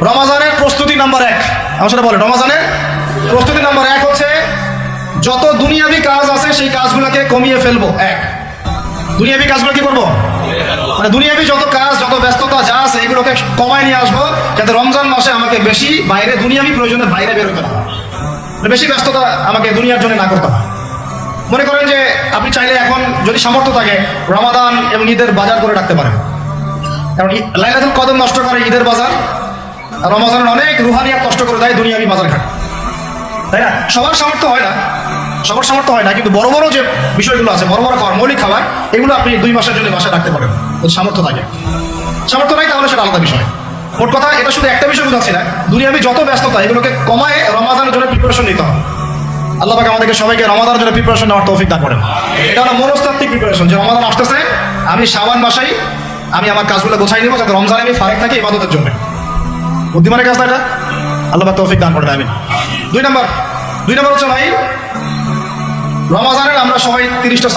রমাজানের প্রস্তুতি নাম্বার 1, আমার সাথে বলে, রমাজানের প্রস্তুতি নাম্বার 1 হচ্ছে যত দুনিয়াবি কাজ আছে সেই কাজগুলোকে কমিয়ে ফেলবো। দুনিয়াবি কাজগুলো কি করবো, মানে দুনিয়াবি যত কাজ, যত ব্যস্ততা যা আছে এগুলোকে কমায় নিয়ে আসবো, যাতে রমজান মাসে আমাকে বেশি বাইরে দুনিয়াবি প্রয়োজনের বাইরে বের হতে না হয়, বেশি ব্যস্ততা আমাকে দুনিয়ার জন্য না করতে হয়। মনে করেন যে আপনি চাইলে এখন যদি সামর্থ্য থাকে রমাদান এবং ঈদের বাজার করে রাখতে পারেন, কারণ লাইলাতুল কদর নষ্ট করে ঈদের বাজার, আর রমজানের অনেক রুহানিয়াত নষ্ট করে দেয় দুনিয়াবি বাজার ঘাট, তাই না? সবার সামর্থ্য হয় না, সবার সামর্থ্য হয় না, কিন্তু বড় বড় যে বিষয়গুলো আছে, বড় বড় খাবার, মৌলিক খাবার, এগুলো আপনি 2 মাসের জন্য বাসায় রাখতে পারেন যদি সামর্থ্য থাকে। সামর্থ্য নাই তাহলে সেটা আলাদা বিষয়। মোট কথা এটা শুধু একটা বিষয় বোঝাচ্ছি না, দুনিয়াবি যত ব্যস্ততা এগুলোকে কমায় রমাদানের জন্য প্রিপারেশন নিতে হবে। আল্লাহ পাক আমাদেরকে সবাইকে রমাদানের জন্য প্রিপারেশন নেওয়ার তৌফিক দান করেন। এটা হলো মনস্তাত্ত্বিক প্রিপারেশন, যে রমাদান আসতেছে, আমি শাবান মাসেই আমি আমার কাজগুলো গোছাই নিব, যাতে রমজানে আমি ফারেক থাকি ইবাদতের জন্য। বুদ্ধিমানের কাজ না এটা, আল্লাহ পাক তৌফিক দান করেন, আমিন। 2 নম্বর হচ্ছে ভাই, রমাজানের আমরা সবাই 30টা